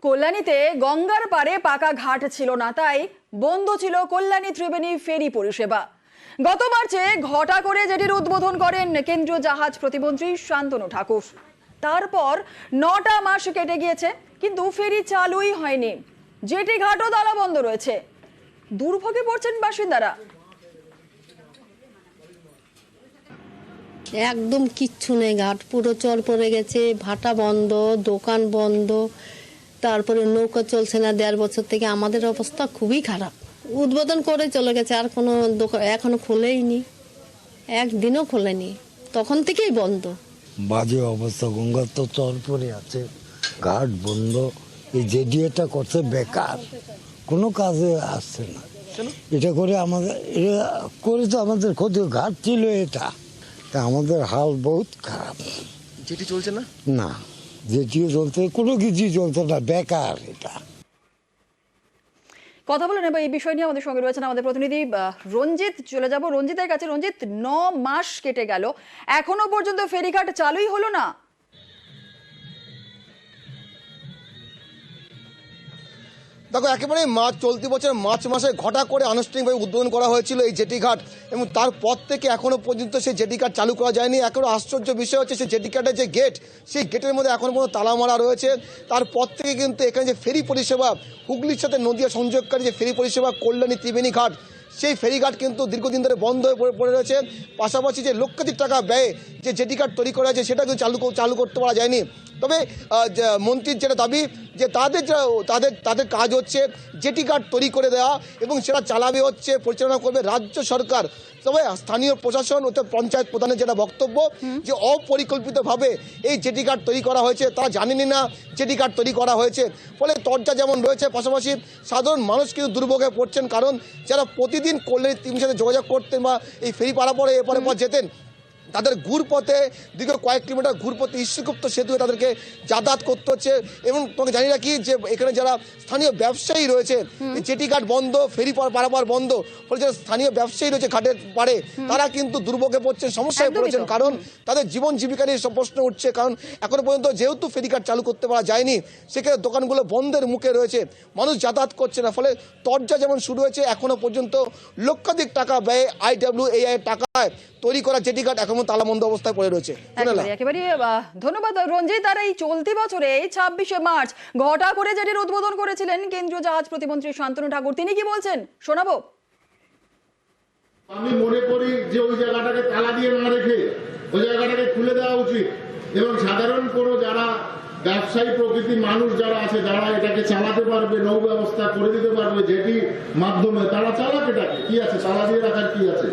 কল্যাণীতে গঙ্গার পাড়ে পাকা ঘাট ছিল না, তাই বন্ধ ছিল কল্যাণী ত্রিবেণী ফেরি পরিষেবা। গত মার্চে ঘটা করে যেটির উদ্বোধন করেন কেন্দ্রীয় জাহাজ প্রতিমন্ত্রী শান্তনু ঠাকুর। তারপর 9টা মাস কেটে গিয়েছে, কিন্তু ফেরি চালুই হয়নি। জেটি ঘাটও তালা বন্ধ রয়েছে। দুর্ভোগে পড়ছেন বাসিন্দারা। একদম কিচ্ছু নেই, ঘাট পুরো চর পড়ে গেছে, ভাটা বন্ধ, দোকান বন্ধ, তারপরে নৌকা চলছে না 1.5 বছর থেকে। আমাদের অবস্থা খুবই খারাপ। উদ্বোধন করে চলে গেছে, আর কোনো দোকান এখনো খোলেইনি, একদিনও খোলেনি, তখন থেকেই বন্ধ। বাজে অবস্থা, গঙ্গার তো চর পড়ে আছে, ঘাট বন্ধ। এই জেডিএটা করছে বেকার, কোনো কাজে আসছে না। এটা করে আমাদের ক্ষতি। ঘাট ছিল এটা, তা আমাদের হাল বহুত খারাপ। জেটি চলছে না, না জেটিও চলতে, কোনো কিছুই চলছে না, বেকার এটা। কথা বলে নেব এই বিষয় নিয়ে। আমাদের সঙ্গে রয়েছেন আমাদের প্রতিনিধি রঞ্জিত। চলে যাব রঞ্জিতের কাছে। রঞ্জিত, 9 মাস কেটে গেল, এখনো পর্যন্ত ফেরিঘাট চালুই হলো না। দেখো, একেবারে চলতি বছর মার্চ মাসে ঘটা করে আনুষ্ঠানিকভাবে উদ্বোধন করা হয়েছিল এই জেটি ঘাট, এবং তারপর থেকে এখনো পর্যন্ত সেই জেটি ঘাট চালু করা যায়নি। এখনো আশ্চর্য বিষয় হচ্ছে, সেই জেটি ঘাটের যে গেট, সেই গেটের মধ্যে এখনো পর্যন্ত তালা মারা রয়েছে। তারপর থেকে কিন্তু এখানে যে ফেরি পরিষেবা, হুগলির সাথে নদিয়া সংযোগকারী যে ফেরি পরিষেবা কল্যাণী ত্রিবেণী ঘাট, সেই ফেরিঘাট কিন্তু দীর্ঘদিন ধরে বন্ধ হয়ে পড়ে রয়েছে। পাশাপাশি যে লক্ষাধিক টাকা ব্যয়ে যে জেটি ঘাট তৈরি করা হয়েছে, সেটা কিন্তু চালু করতে পারা যায়নি। তবে মন্ত্রীর যেটা দাবি, যে তাদের কাজ হচ্ছে জেটি ঘাট তৈরি করে দেওয়া, এবং সেটা চালাবে হচ্ছে, পরিচালনা করবে রাজ্য সরকার। তবে স্থানীয় প্রশাসন ও পঞ্চায়েত প্রধানের যেটা বক্তব্য, যে অপরিকল্পিতভাবে এই জেটি ঘাট তৈরি করা হয়েছে, তারা জানেনই না জেটি ঘাট তৈরি করা হয়েছে। ফলে তরজা যেমন রয়েছে, পাশাপাশি সাধারণ মানুষ কিন্তু দুর্ভোগে পড়ছেন। কারণ যারা প্রতিদিন কল্যাণী ত্রিবেণীর সাথে যোগাযোগ করতেন বা এই ফেরি পারাপারে এপারে পর যেতেন, তাদের ঘুরপথে দীর্ঘ কয়েক কিলোমিটার ঘুরপথে ঈশ্বরগুপ্ত সেতু তাদেরকে যাতায়াত করতে হচ্ছে। এবং তোমাকে জানি রাখি যে এখানে যারা স্থানীয় ব্যবসায়ী রয়েছে, জেটি ঘাট বন্ধ, ফেরি পারাপার বন্ধ, ফলে যারা স্থানীয় ব্যবসায়ী রয়েছে ঘাটের পাড়ে, তারা কিন্তু দুর্ভোগে পড়ছেন, সমস্যায় পড়েছেন। কারণ তাদের জীবন জীবিকা নিয়ে সব প্রশ্ন উঠছে। কারণ এখনো পর্যন্ত যেহেতু ফেরিঘাট চালু করতে পারা যায়নি, সেখানে দোকানগুলো বন্ধের মুখে রয়েছে, মানুষ যাতায়াত করছে না। ফলে তরজা যেমন শুরু হয়েছে, এখনো পর্যন্ত লক্ষাধিক টাকা ব্যয়ে IWAI টাকায় তৈরি করা জেটি ঘাট এখন তালাবন্ধ অবস্থায় পড়ে রয়েছে। একেবারে ধন্যবাদ রঞ্জিত। আর এই চলতি বছরে 26শে মার্চ ঘটা করে যেটির উদ্বোধন করেছিলেন কেন্দ্রীয় জাহাজ প্রতিমন্ত্রী শান্তনু ঠাকুর, তিনি কি বলছেন শোনাবো। আমি মনে করি যে ওই জায়গাটাকে তালা দিয়ে না রেখে ওই জায়গাটাকে খুলে দেওয়া উচিত, এবং সাধারণ কোনো যারা ব্যবসায়ী প্রকৃতির মানুষ যারা আছে, যারা এটাকে চালাতে পারবে, নৌ ব্যবস্থা করে দিতে পারবে যেটি মাধ্যমে, তারা চালাক। এটাকে কি আছে, তালা দিয়ে রাখার কি আছে?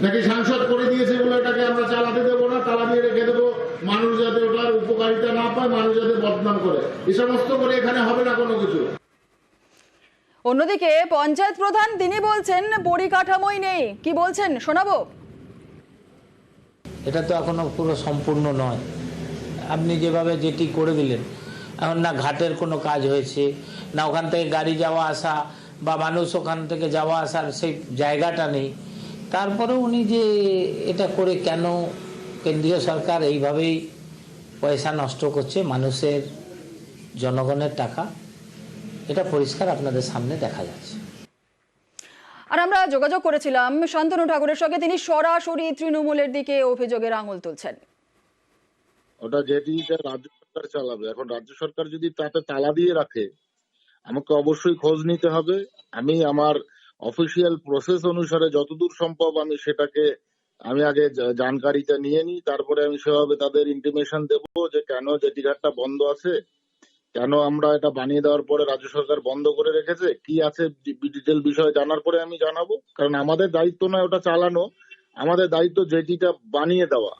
নাকি সাংসদ করে দিয়েছে বলে এটাকে আমরা চালাতে দেবো না, তালা দিয়ে রেখে দেবো, মানুষ যাতে ওটার উপকারিতা না পায়, মানুষ যাতে বদনাম করে, এই সমস্ত করে এখানে হবে না কোনো কিছু। অন্যদিকে পঞ্চায়েত প্রধান তিনি বলছেন পরিকাঠামোই নেই, কি বলছেন শোনাবো। এটা তো এখনো পুরো সম্পূর্ণ নয়। আপনি যেভাবে যেটি করে দিলেন, এখন না ঘাটের কোনো কাজ হয়েছে, না ওখান থেকে গাড়ি যাওয়া আসা বা মানুষ ওখান থেকে যাওয়া আসার সেই জায়গাটা নেই। তারপরে উনি যে এটা করে কেন, কেন্দ্রীয় সরকার এইভাবেই পয়সা নষ্ট করছে মানুষের, জনগণের টাকা, এটা পরিষ্কার আপনাদের সামনে দেখা যাচ্ছে। আর আমরা যোগাযোগ করেছিলাম শান্তনু ঠাকুরের সঙ্গে, তিনি সরাসরি তৃণমূলের দিকে অভিযোগের আঙুল তুলছেন। ওটা যেটি রাজ্য সরকার চালাবে। এখন রাজ্য সরকার যদি তাতে তালা দিয়ে রাখে, আমাকে অবশ্যই খোঁজ নিতে হবে। আমি আমার অফিসিয়াল প্রসেস অনুসারে যতদূর সম্ভব আমি আগে জানকারিটা নিয়ে নিই, তারপরে আমি সেভাবে তাদের ইন্টিমেশন দেবো যে কেন জেটি ঘাটটা বন্ধ আছে, কেন আমরা এটা বানিয়ে দেওয়ার পরে রাজ্য সরকার বন্ধ করে রেখেছে, কি আছে ডিটেল বিষয় জানার পরে আমি জানাবো। কারণ আমাদের দায়িত্ব নয় ওটা চালানো, আমাদের দায়িত্ব জেটিটা বানিয়ে দেওয়া।